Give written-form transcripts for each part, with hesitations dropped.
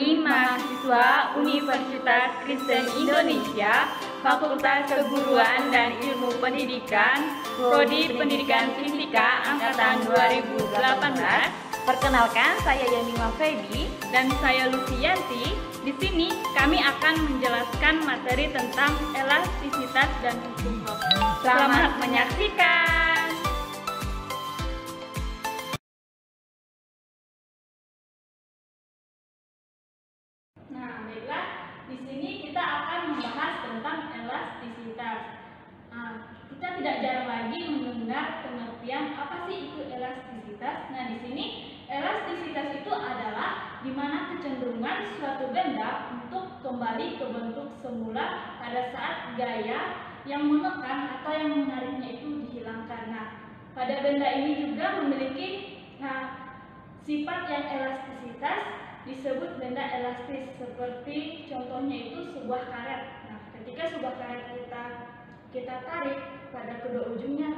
Kami mahasiswa Universitas Kristen Indonesia, Fakultas Keguruan dan Ilmu Pendidikan, Prodi Pendidikan Fisika Angkatan 2018. Perkenalkan, saya Yamima Febi dan saya Lucianti. Di sini kami akan menjelaskan materi tentang elastisitas dan hukum Hooke. Selamat menyaksikan. Nah, baiklah, di sini kita akan membahas tentang elastisitas. Kita tidak jarang lagi mendengar pengertian apa sih itu elastisitas. Nah, di sini elastisitas itu adalah di mana kecenderungan suatu benda untuk kembali ke bentuk semula pada saat gaya yang menekan atau yang menariknya itu dihilangkan. Nah, pada benda ini juga memiliki sifat yang elastisitas, disebut benda elastis, seperti contohnya itu sebuah karet. Nah, ketika sebuah karet kita tarik pada kedua ujungnya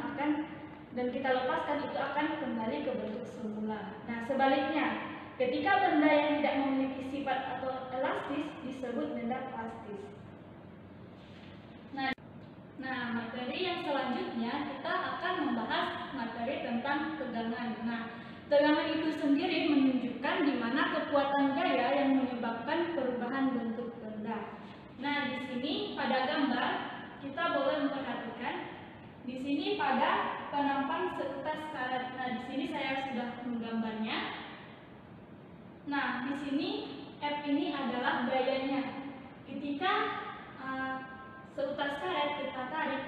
dan kita lepaskan, itu akan kembali ke bentuk semula. Nah, sebaliknya, ketika benda yang tidak memiliki sifat atau elastis disebut benda plastis. Nah, materi yang selanjutnya kita akan membahas materi tentang tegangan. Nah, tegangan itu sendiri menunjukkan di mana kekuatan gaya yang menyebabkan perubahan bentuk benda. Nah, di sini pada gambar kita boleh memperhatikan di sini pada penampang seutas karet. Nah, di sini saya sudah menggambarnya. Nah, di sini F ini adalah gayanya. Ketika seutas karet kita tarik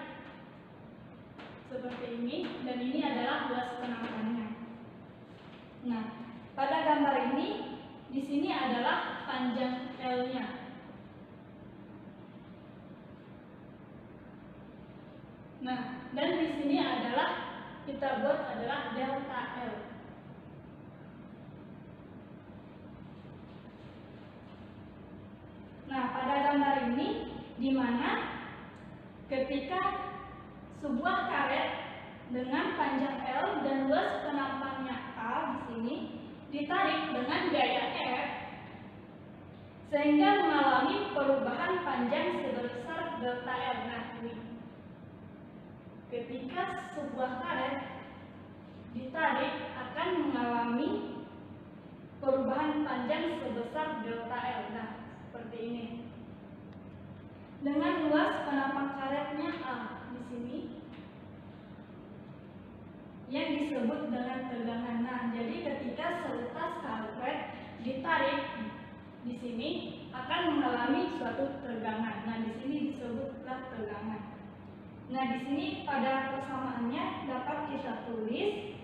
seperti ini, dan ini adalah luas penampangnya. Nah, pada gambar ini di sini adalah panjang L-nya. Nah, dan di sini adalah kita buat adalah delta L. Nah, pada gambar ini di mana ketika sebuah karet dengan panjang L dan luas penampangnya A di sini ditarik dengan gaya F sehingga mengalami perubahan panjang sebesar delta L. Nah, ini ketika sebuah karet ditarik akan mengalami perubahan panjang sebesar delta L. Nah, seperti ini. Dengan luas penampang karetnya A di sini yang disebut dengan tegangan. Nah, jadi ketika seutas karet ditarik di sini akan mengalami suatu tegangan. Nah, di sini disebutlah tegangan. Nah, di sini pada persamaannya dapat kita tulis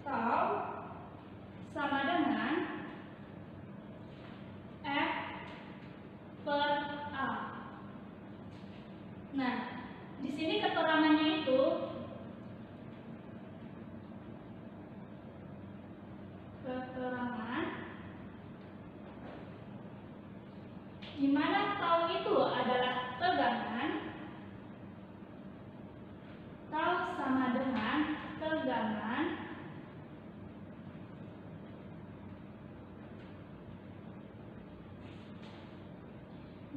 tau sama dengan F per A. Nah, di sini keterangannya itu di mana tau itu adalah tegangan, tau sama dengan tegangan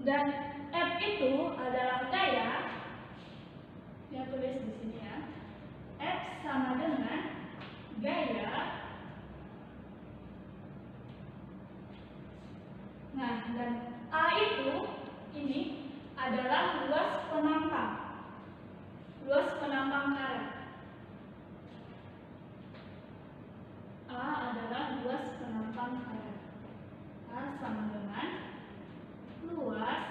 dan F itu adalah gaya. Saya tulis di sini ya. F sama dengan gaya. Nah, dan A itu ini adalah luas penampang. Luas penampang karet. A adalah luas penampang karet. A sama dengan luas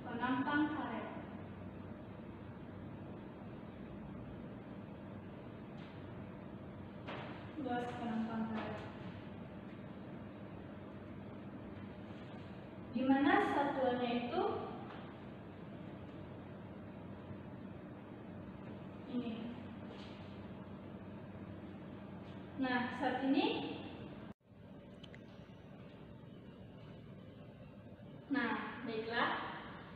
penampang karet. Luas penampang karet. Di mana satuannya itu ini. Nah, saat ini baiklah,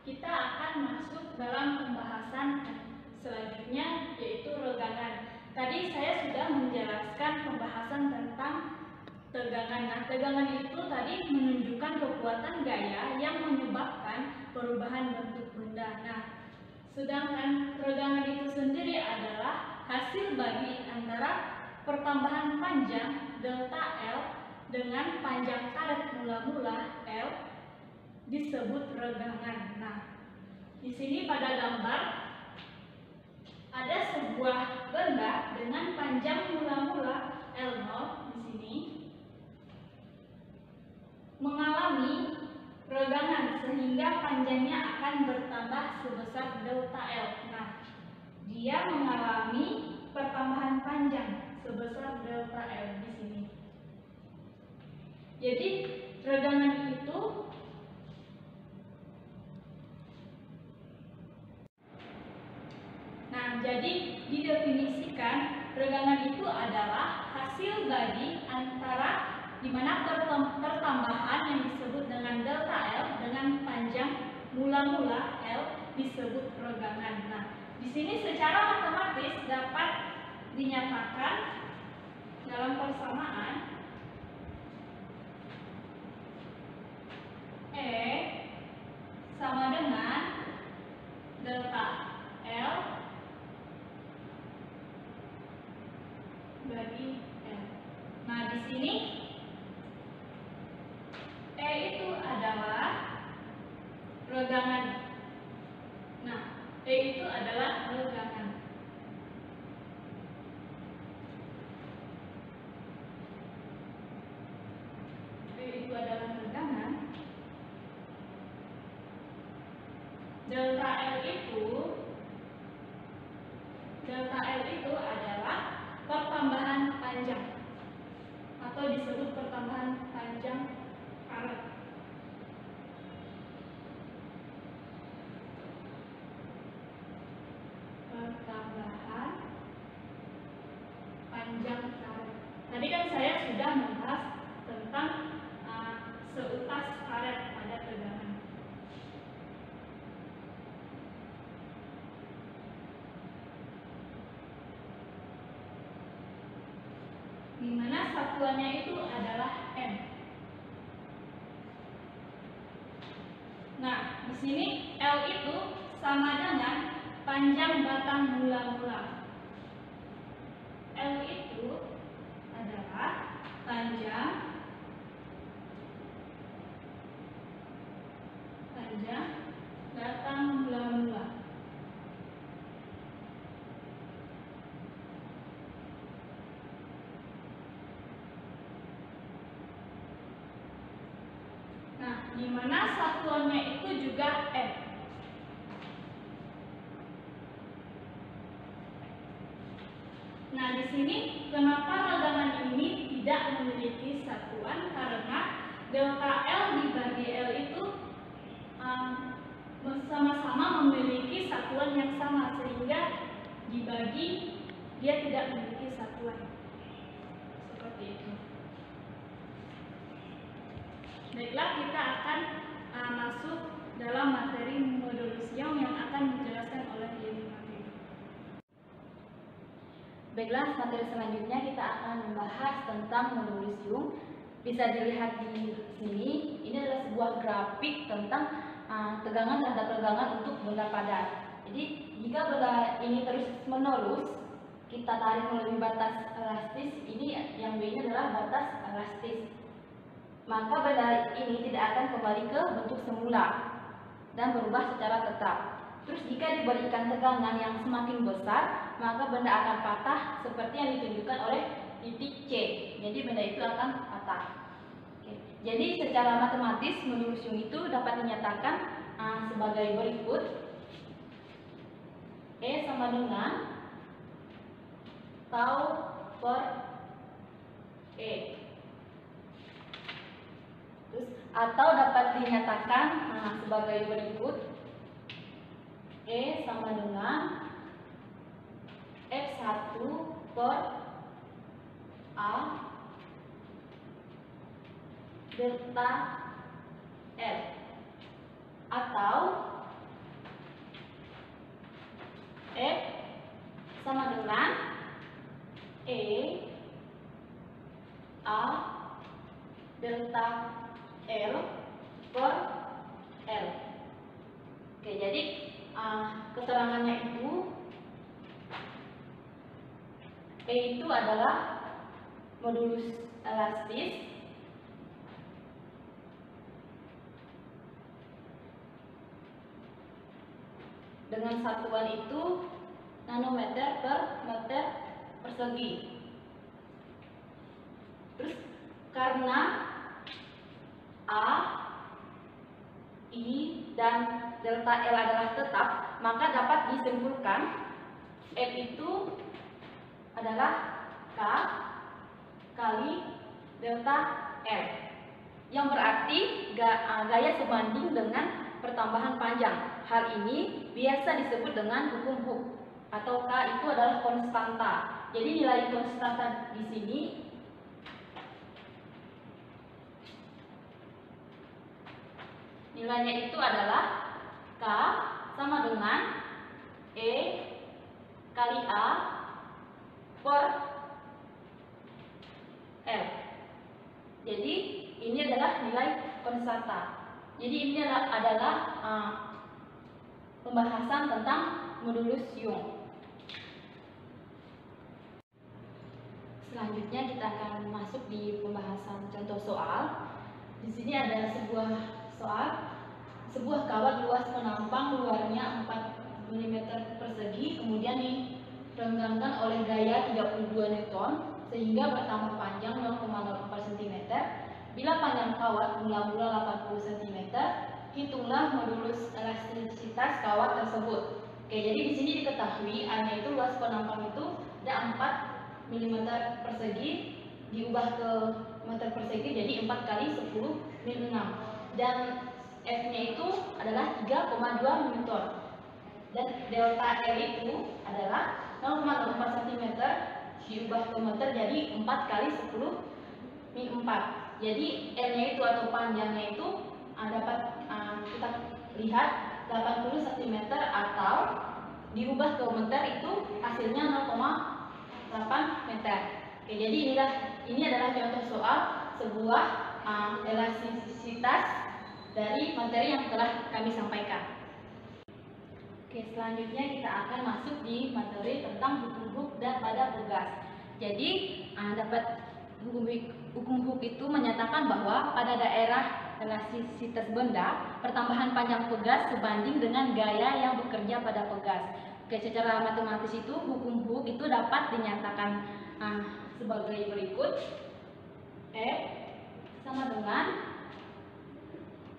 kita akan masuk dalam pembahasan selanjutnya, yaitu regangan. Tadi saya sudah menjelaskan tegangan. Nah, tegangan itu tadi menunjukkan kekuatan gaya yang menyebabkan perubahan bentuk benda. Nah, sedangkan tegangan itu sendiri adalah hasil bagi antara pertambahan panjang delta L dengan panjang karet mula-mula L disebut regangan. Nah, di sini pada gambar ada sebuah benda dengan panjang mula-mula L0 di sini mengalami regangan sehingga panjangnya akan bertambah sebesar delta L. Nah, dia mengalami pertambahan panjang sebesar delta L di sini. Jadi regangan itu jadi didefinisikan regangan itu adalah hasil bagi antara di mana pertambahan yang disebut dengan delta L dengan panjang mula-mula L disebut regangan. Nah, di sini secara matematis dapat dinyatakan dalam persamaan E sama dengan delta L bagi L. Nah, di sini E itu adalah regangan. Nah, E itu adalah regangan. E itu adalah regangan. Delta L itu adalah pertambahan panjang atau disebut pertambahan panjang karet. Pertambahan panjang karet. Tadi kan saya sudah membahas tentang seutas karet pada tegangan. Di mana satuannya itu adalah M. Nah, di sini L itu sama dengan panjang batang mula-mula. L itu adalah panjang batang mula-mula. Nah, di mana satuannya itu juga M. Nah, di sini kenapa regangan ini tidak memiliki satuan? Karena delta L dibagi L itu sama-sama memiliki satuan yang sama, sehingga dibagi dia tidak memiliki satuan. Seperti itu. Baiklah, kita akan masuk dalam materi modulus Young yang akan dijelaskan oleh Yeni Mafedi. Baiklah, materi selanjutnya kita akan membahas tentang modulus Young. Bisa dilihat di sini, ini adalah sebuah grafik tentang tegangan terhadap regangan untuk benda padat. Jadi, jika benda ini terus menerus kita tarik melalui batas elastis, ini yang B ini adalah batas elastis. Maka benda ini tidak akan kembali ke bentuk semula dan berubah secara tetap. Terus jika diberikan tegangan yang semakin besar, maka benda akan patah seperti yang ditunjukkan oleh titik C. Jadi benda itu akan patah. Oke. Jadi secara matematis modulus Young itu dapat dinyatakan sebagai berikut. E sama dengan tau per E. Atau dapat dinyatakan sebagai berikut. E sama dengan F1 per A delta L. Atau F sama dengan E A delta L per L. Oke, jadi keterangannya itu E itu adalah modulus elastis dengan satuan itu nanometer per meter persegi. Terus karena A, I, dan delta L adalah tetap, maka dapat disimpulkan F itu adalah K kali delta L, yang berarti gaya sebanding dengan pertambahan panjang. Hal ini biasa disebut dengan hukum Hooke, atau K itu adalah konstanta. Jadi nilai konstanta di sini nilainya itu adalah K sama dengan E kali A per L. Jadi ini adalah nilai konstanta. Jadi ini adalah pembahasan tentang modulus Young. Selanjutnya kita akan masuk di pembahasan contoh soal. Di sini ada sebuah soal, sebuah kawat luas penampang luarnya 4 mm persegi, kemudian direnggangkan oleh gaya 32 Newton sehingga bertambah panjang 0,04 cm. Bila panjang kawat mula-mula 80 cm, hitunglah modulus elastisitas kawat tersebut. Oke, jadi di sini diketahui A-nya itu luas penampang itu ada 4 mm persegi diubah ke meter persegi, jadi 4 kali 10 min 6, dan F-nya itu adalah 3,2 Newton, dan delta L itu adalah 0,04 cm diubah ke meter, jadi 4 kali 10 min 4. Jadi L-nya itu atau panjangnya itu dapat kita lihat 80 cm, atau diubah ke meter itu hasilnya 0,8 meter. Oke, jadi ini adalah contoh soal sebuah elastisitas dari materi yang telah kami sampaikan. Oke, selanjutnya kita akan masuk di materi tentang hukum Hooke dan pada pegas. Jadi hukum Hooke itu menyatakan bahwa pada daerah elastisitas benda, pertambahan panjang pegas sebanding dengan gaya yang bekerja pada pegas. Oke, secara matematis itu hukum Hooke itu dapat dinyatakan sebagai berikut. F sama dengan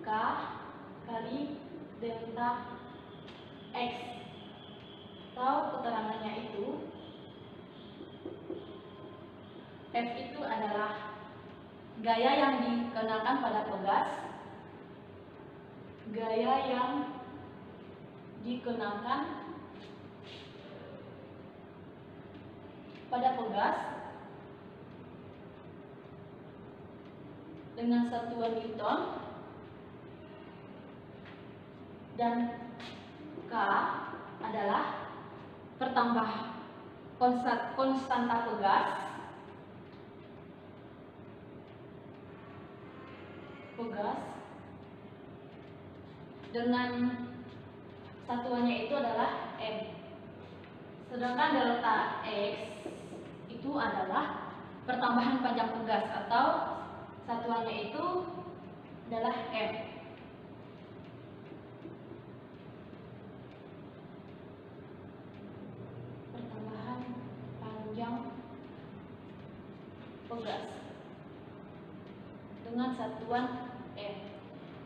K kali delta X, atau keterangannya itu F itu adalah gaya yang dikenakan pada pegas, gaya yang dikenakan pada pegas dengan satuan Newton, dan K adalah pertambah konstanta pegas dengan satuannya itu adalah M. Sedangkan delta X itu adalah pertambahan panjang pegas, atau satuannya itu adalah M. Pertambahan panjang pegas dengan satuan M.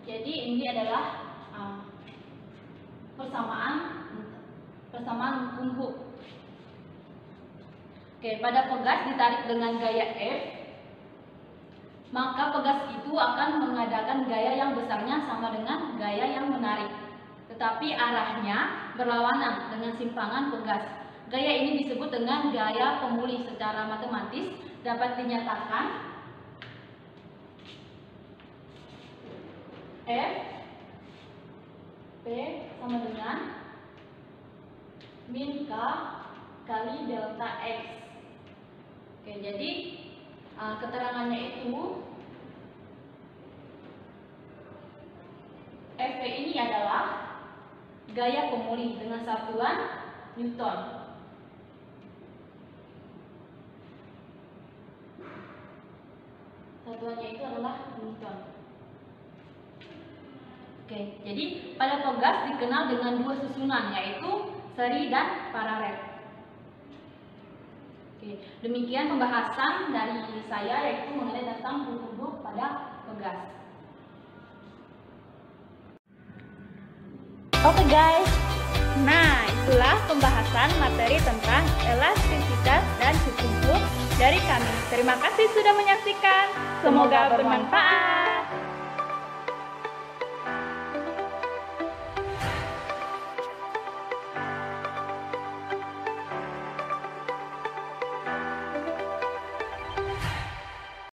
Jadi ini adalah persamaan hukum Hooke. Oke, pada pegas ditarik dengan gaya F, maka pegas itu akan mengadakan gaya yang besarnya sama dengan gaya yang menarik, tetapi arahnya berlawanan dengan simpangan pegas. Gaya ini disebut dengan gaya pemulih. Secara matematis dapat dinyatakan F P sama dengan min K kali delta X. Oke, jadi keterangannya itu Fv ini adalah gaya pemulih dengan satuan Newton. Satuannya itu adalah Newton. Oke, jadi pada togas dikenal dengan dua susunan, yaitu seri dan paralel. Oke, demikian pembahasan dari saya, yaitu mengenai tentang huruf pada togas. Oke guys, nah itulah pembahasan materi tentang elastisitas dan hukum Hooke dari kami. Terima kasih sudah menyaksikan, semoga bermanfaat.